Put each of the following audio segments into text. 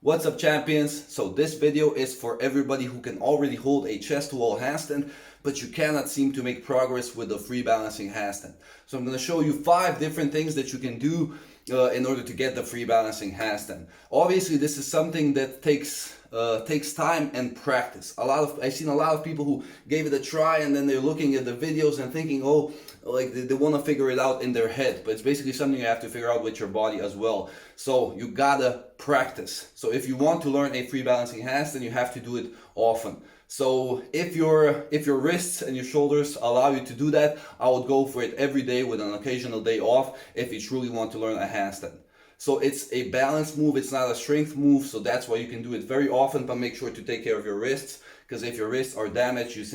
What's up, champions? So this video is for everybody who can already hold a chest to wall handstand, but you cannot seem to make progress with the free balancing handstand. So I'm going to show you 5 different things that you can do in order to get the free balancing handstand. Obviously, this is something that takes time and practice. I've seen a lot of people who gave it a try and then they're looking at the videos and thinking, oh, like they want to figure it out in their head, but it's basically something you have to figure out with your body as well. So you gotta practice. So if you want to learn a free balancing handstand, you have to do it often. So if your wrists and your shoulders allow you to do that, I would go for it every day with an occasional day off if you truly want to learn a handstand. So it's a balance move, it's not a strength move, so that's why you can do it very often, but make sure to take care of your wrists, because if your wrists are damaged, you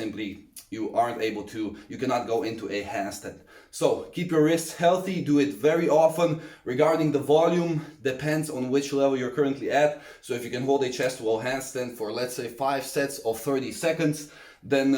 cannot go into a handstand. So keep your wrists healthy, do it very often. Regarding the volume, depends on which level you're currently at. So if you can hold a chest to wall handstand for, let's say, 5 sets of 30 seconds, then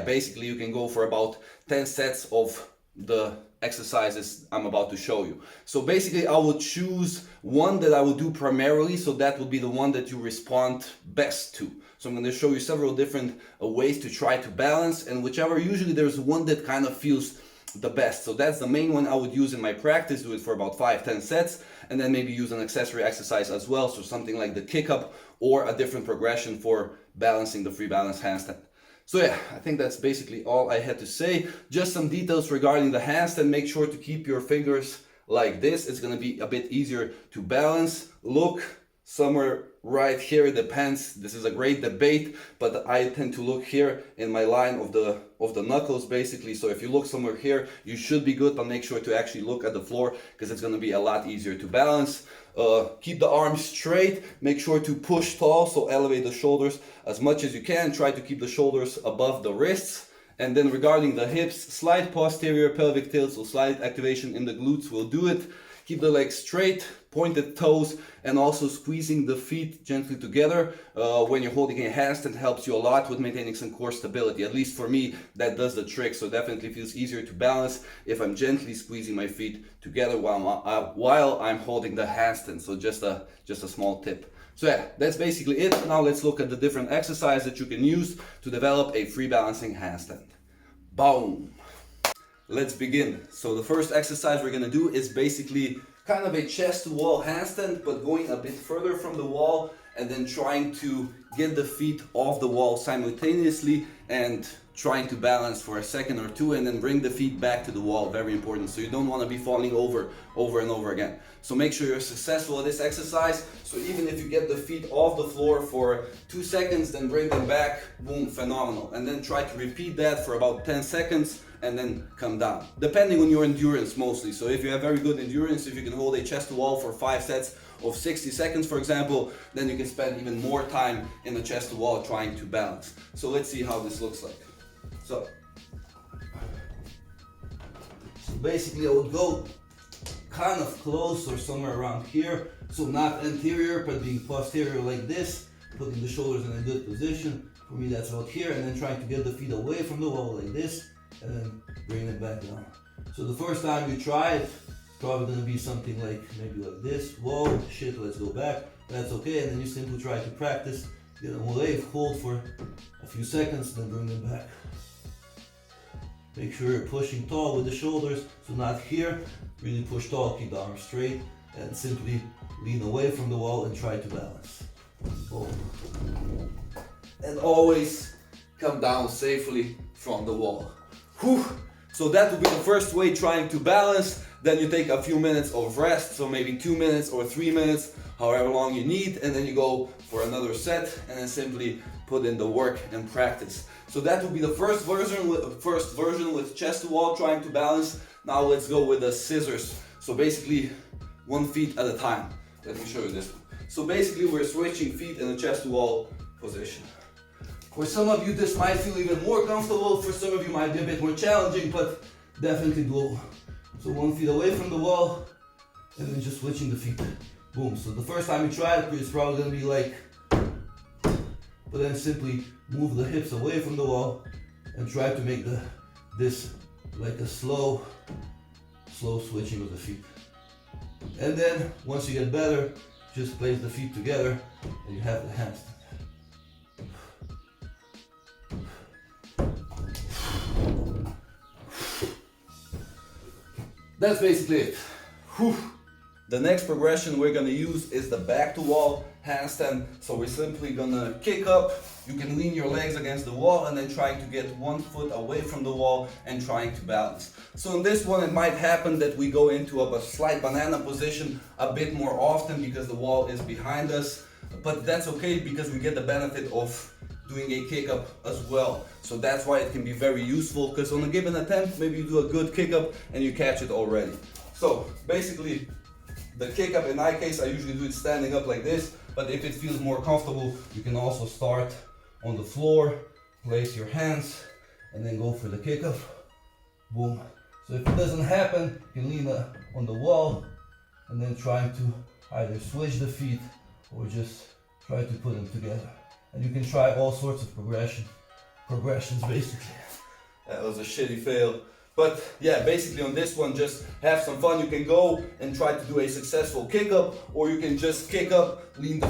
basically you can go for about 10 sets of the exercises I'm about to show you. So basically I will choose one that I will do primarily, so that will be the one that you respond best to. So I'm going to show you several different ways to try to balance, and usually there's one that kind of feels the best. So that's the main one I would use in my practice, do it for about 5-10 sets, and then maybe use an accessory exercise as well, so something like the kick up or a different progression for balancing the free balance handstand. So yeah, I think that's basically all I had to say. Just some details regarding the handstand. Make sure to keep your fingers like this. It's going to be a bit easier to balance. Look somewhere right here, it depends. This is a great debate, but I tend to look here in my line of the knuckles basically. So if you look somewhere here, you should be good, but make sure to actually look at the floor because it's going to be a lot easier to balance. Keep the arms straight, make sure to push tall, so elevate the shoulders as much as you can. Try to keep the shoulders above the wrists. And then regarding the hips, slight posterior pelvic tilt, so slight activation in the glutes will do it. Keep the legs straight, pointed toes, and also squeezing the feet gently together when you're holding a handstand helps you a lot with maintaining some core stability. At least for me, that does the trick. So definitely feels easier to balance if I'm gently squeezing my feet together while I'm holding the handstand. So just a small tip. So yeah, that's basically it. Now let's look at the different exercises that you can use to develop a free balancing handstand. Boom! Let's begin. So the first exercise we're gonna do is basically kind of a chest to wall handstand, but going a bit further from the wall and then trying to get the feet off the wall simultaneously and trying to balance for a second or two and then bring the feet back to the wall. Very important. So you don't want to be falling over and over again. So make sure you're successful at this exercise. So even if you get the feet off the floor for 2 seconds, then bring them back, boom, phenomenal. And then try to repeat that for about 10 seconds and then come down. Depending on your endurance mostly. So if you have very good endurance, if you can hold a chest to wall for 5 sets of 60 seconds, for example, then you can spend even more time in the chest to wall trying to balance. So let's see how this looks like. So basically I would go kind of close or somewhere around here. So not anterior, but being posterior like this, putting the shoulders in a good position. For me that's about here, and then trying to get the feet away from the wall like this, and then bring it back down. So the first time you try it, it's probably going to be something like maybe like this. Whoa, shit, let's go back. That's okay, and then you simply try to practice. Get them away, hold for a few seconds, then bring them back. Make sure you're pushing tall with the shoulders, so not here. Really push tall, keep the arms straight, and simply lean away from the wall and try to balance. Boom. And always come down safely from the wall. Whew. So that would be the first way, trying to balance. Then you take a few minutes of rest, so maybe 2 minutes or 3 minutes, however long you need, and then you go for another set and then simply put in the work and practice. So that would be the first version with chest to wall, trying to balance. Now let's go with the scissors. So basically 1 feet at a time. Let me show you this one. So basically we're switching feet in the chest to wall position. For some of you this might feel even more comfortable, for some of you might be a bit more challenging, but definitely doable. So 1 foot away from the wall and then just switching the feet. Boom. So the first time you try it, it's probably going to be like, but then simply move the hips away from the wall and try to make this like a slow switching of the feet. And then once you get better, just place the feet together and you have the handstand. That's basically it. Whew. The next progression we're gonna use is the back to wall handstand. So we're simply gonna kick up. You can lean your legs against the wall and then trying to get one foot away from the wall and trying to balance. So in this one, it might happen that we go into a slight banana position a bit more often because the wall is behind us. But that's okay because we get the benefit of doing a kick up as well. So that's why it can be very useful, because on a given attempt, maybe you do a good kick up and you catch it already. So basically, the kick up, in my case, I usually do it standing up like this, but if it feels more comfortable, you can also start on the floor, place your hands, and then go for the kick up. Boom. So if it doesn't happen, you can lean on the wall and then try to either switch the feet or just try to put them together. And you can try all sorts of progressions basically. That was a shitty fail. But yeah, basically on this one, just have some fun. You can go and try to do a successful kick up, or you can just kick up, lean the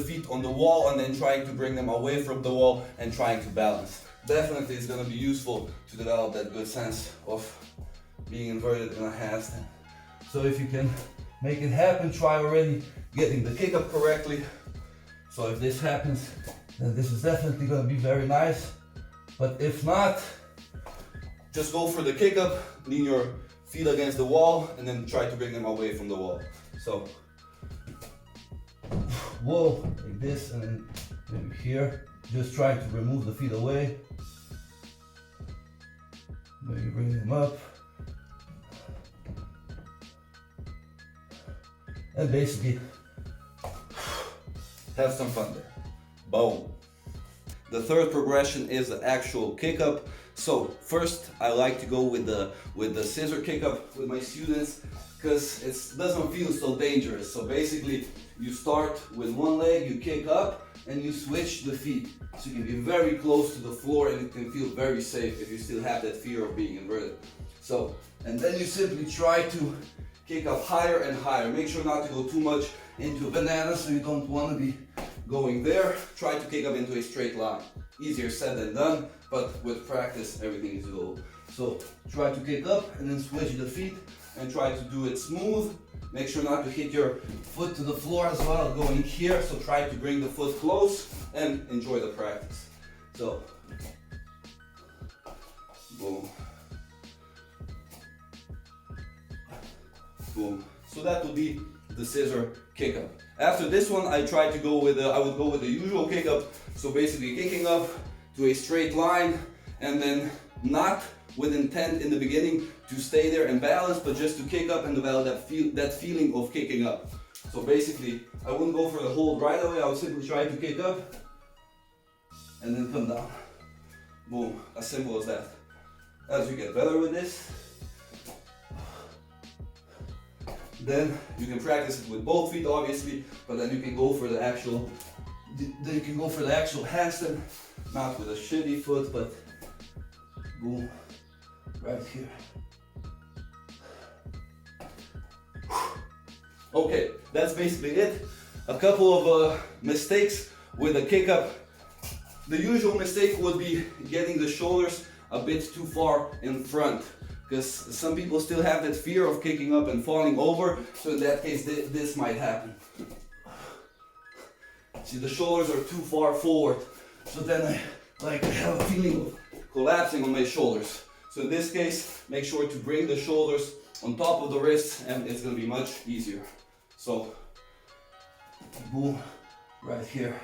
feet on the wall, and then trying to bring them away from the wall and trying to balance. Definitely it's going to be useful to develop that good sense of being inverted in a handstand. So if you can make it happen, try already getting the kick up correctly. So if this happens, then this is definitely going to be very nice. But if not, just go for the kick up, lean your feet against the wall, and then try to bring them away from the wall. So, whoa, like this, and then maybe here. Just try to remove the feet away. Maybe bring them up. And basically, have some fun there. Boom. The third progression is the actual kick up. So first, I like to go with the scissor kick up with my students because it doesn't feel so dangerous. So basically, you start with one leg, you kick up, and you switch the feet. So you can be very close to the floor and it can feel very safe if you still have that fear of being inverted. So, and then you simply try to kick up higher and higher. Make sure not to go too much into a banana, so you don't want to be going there. Try to kick up into a straight line. Easier said than done, but with practice, everything is doable. So try to kick up and then switch the feet and try to do it smooth. Make sure not to hit your foot to the floor as well, going here. So try to bring the foot close and enjoy the practice. So, boom. Boom. So that would be the scissor kick up. After this one, I try to go with I would go with the usual kick up. So basically kicking up to a straight line and then not with intent in the beginning to stay there and balance, but just to kick up and develop that feeling of kicking up. So basically, I wouldn't go for the hold right away. I would simply try to kick up and then come down. Boom. As simple as that. As you get better with this, then you can practice it with both feet, obviously, but then you can go for the actual handstand, not with a shitty foot, but boom, right here. Okay, that's basically it. A couple of mistakes with a kick up. The usual mistake would be getting the shoulders a bit too far in front, because some people still have that fear of kicking up and falling over, so in that case this might happen. See, the shoulders are too far forward, so then I have a feeling of collapsing on my shoulders. So in this case, make sure to bring the shoulders on top of the wrists and it's going to be much easier. So, boom, right here.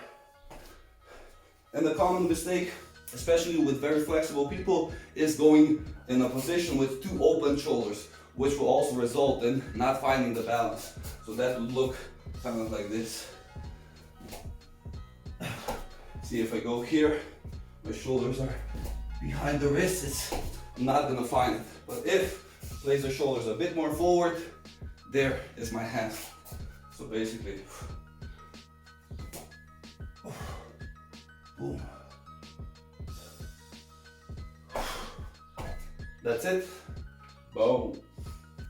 And the common mistake, especially with very flexible people, is going in a position with too open shoulders, which will also result in not finding the balance. So that would look kind of like this. See, if I go here, my shoulders are behind the wrist, it's not gonna find it. But if I place the shoulders a bit more forward, there is my hand. So basically, boom. That's it. Boom.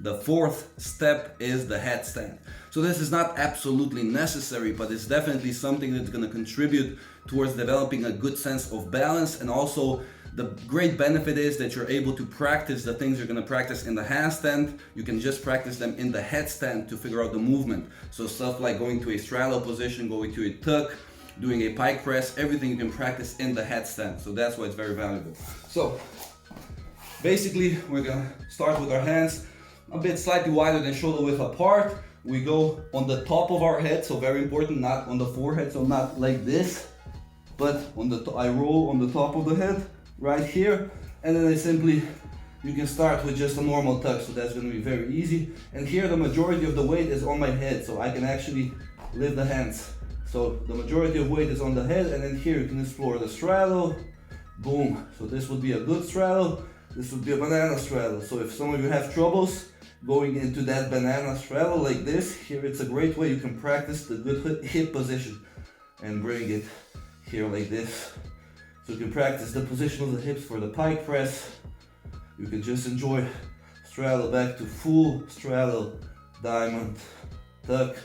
The fourth step is the headstand. So this is not absolutely necessary, but it's definitely something that's going to contribute towards developing a good sense of balance. And also the great benefit is that you're able to practice the things you're going to practice in the handstand. You can just practice them in the headstand to figure out the movement. So stuff like going to a straddle position, going to a tuck, doing a pike press, everything you can practice in the headstand. So that's why it's very valuable. So basically we're going to start with our hands a bit slightly wider than shoulder width apart. We go on the top of our head, so very important, not on the forehead, so not like this, but on the I roll on the top of the head, right here, and then you can start with just a normal tuck, so that's going to be very easy. And here the majority of the weight is on my head, so I can actually lift the hands. So the majority of weight is on the head, and then here you can explore the straddle, boom. So this would be a good straddle, this would be a banana straddle. So if some of you have troubles going into that banana straddle like this, here it's a great way you can practice the good hip position and bring it here like this. So you can practice the position of the hips for the pike press. You can just enjoy straddle back to full, straddle, diamond, tuck,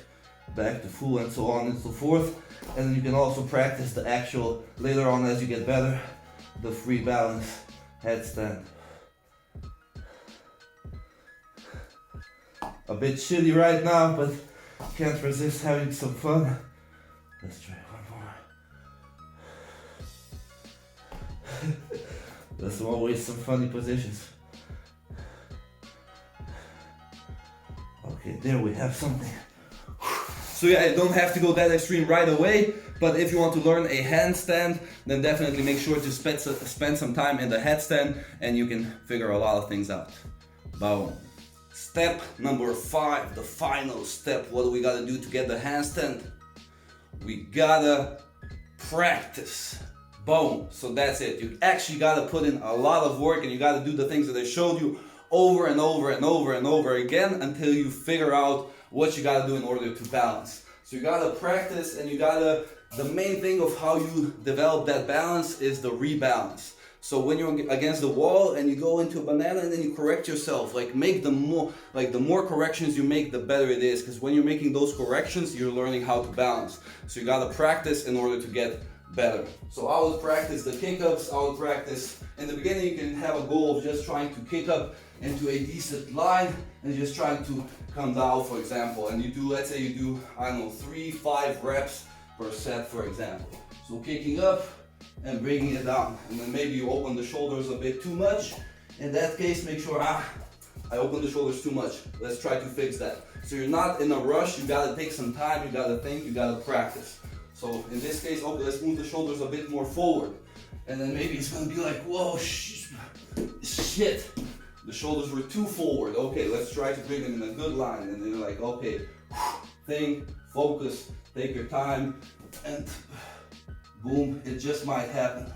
back to full, and so on and so forth. And then you can also practice the actual, later on as you get better, the free balance headstand. A bit shitty right now, but can't resist having some fun. Let's try one more. There's always some funny positions. Okay, there we have something. So yeah, you don't have to go that extreme right away, but if you want to learn a handstand, then definitely make sure to spend some time in the headstand, and you can figure a lot of things out. Boom. Step number 5, the final step. What do we gotta do to get the handstand? We gotta practice. Boom. So that's it. You actually gotta put in a lot of work, and you gotta do the things that I showed you over and over and over and over again until you figure out what you gotta do in order to balance. So you gotta practice, and the main thing of how you develop that balance is the rebalance. So when you're against the wall and you go into a banana and then you correct yourself, like the more corrections you make, the better it is. Because when you're making those corrections, you're learning how to balance. So you gotta practice in order to get better. So I would practice the kick-ups. I would practice, in the beginning you can have a goal of just trying to kick up into a decent line and just trying to come down, for example. And you do, let's say you do, I don't know, 3-5 reps per set, for example. So kicking up and bringing it down, and then maybe you open the shoulders a bit too much. In that case, make sure, I open the shoulders too much. Let's try to fix that. So you're not in a rush, you gotta take some time, you gotta think, you gotta practice. So in this case, okay, let's move the shoulders a bit more forward. And then maybe it's gonna be like, whoa, shit. The shoulders were too forward. Okay, let's try to bring them in a good line. And then you're like, okay, think, focus, take your time, and boom, it just might happen.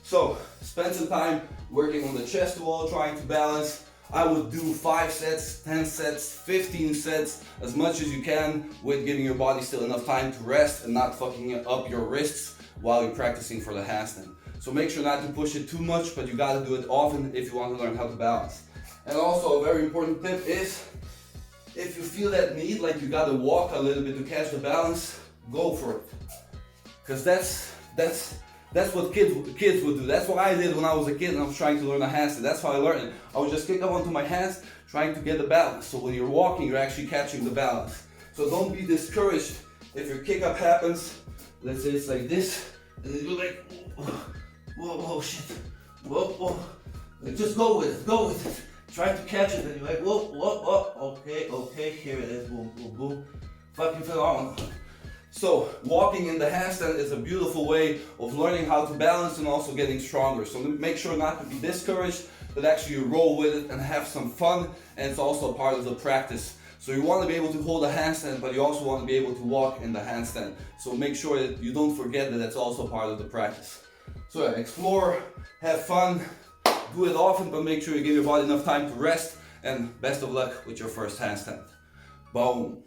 So spend some time working on the chest wall, trying to balance. I would do 5 sets, 10 sets, 15 sets, as much as you can, with giving your body still enough time to rest and not fucking up your wrists while you're practicing for the handstand. So make sure not to push it too much, but you gotta do it often if you want to learn how to balance. And also a very important tip is, if you feel that need, like you gotta walk a little bit to catch the balance, go for it. Because that's what kids would do. That's what I did when I was a kid and I was trying to learn a handstand. That's how I learned it. I would just kick up onto my hands, trying to get the balance. So when you're walking, you're actually catching the balance. So don't be discouraged if your kick up happens. Let's say it's like this, and then you're like, whoa, shit, whoa. Like, just go with it. Try to catch it, and you're like, whoa, okay, here it is, boom. Fucking phenomenal. So walking in the handstand is a beautiful way of learning how to balance and also getting stronger. So make sure not to be discouraged, but actually roll with it and have some fun, and it's also a part of the practice. So you want to be able to hold a handstand, but you also want to be able to walk in the handstand. So make sure that you don't forget that that's also part of the practice. So yeah, explore, have fun, do it often, but make sure you give your body enough time to rest, and best of luck with your first handstand. Boom.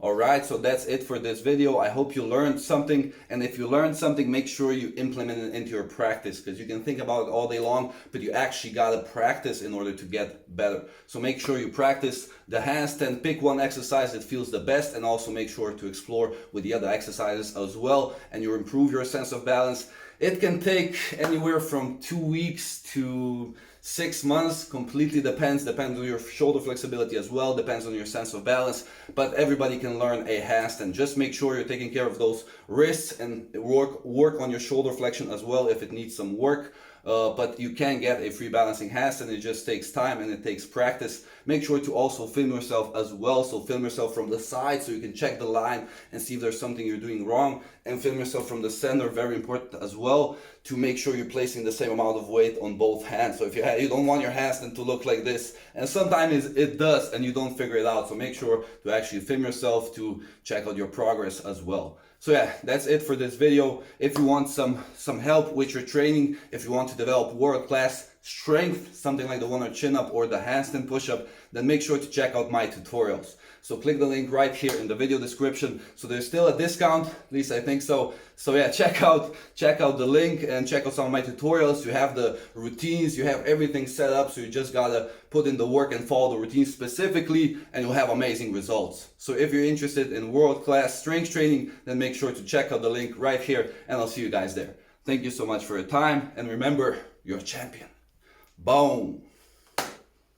Alright, so that's it for this video. I hope you learned something, and if you learned something, make sure you implement it into your practice, because you can think about it all day long, but you actually gotta practice in order to get better. So make sure you practice the handstand, pick one exercise that feels the best, and also make sure to explore with the other exercises as well, and you improve your sense of balance. It can take anywhere from 2 weeks to 6 months, completely depends on your shoulder flexibility as well, depends on your sense of balance, but everybody can learn a handstand. Just make sure you're taking care of those wrists and work on your shoulder flexion as well if it needs some work. But you can get a free balancing handstand. It just takes time and it takes practice. Make sure to also film yourself as well. So film yourself from the side so you can check the line and see if there's something you're doing wrong. And film yourself from the center, very important as well, to make sure you're placing the same amount of weight on both hands. So if you don't want your handstand to look like this, and sometimes it does and you don't figure it out. So make sure to actually film yourself to check out your progress as well. So yeah, that's it for this video. If you want some help with your training, if you want to develop world-class strength, something like the one-arm chin-up or the handstand push-up, then make sure to check out my tutorials. So click the link right here in the video description. So there's still a discount, at least I think so. So yeah, check out the link and check out some of my tutorials. You have the routines, you have everything set up, so you just gotta put in the work and follow the routines specifically, and you'll have amazing results. So if you're interested in world-class strength training, then make sure to check out the link right here, and I'll see you guys there. Thank you so much for your time, and remember, you're a champion. Boom!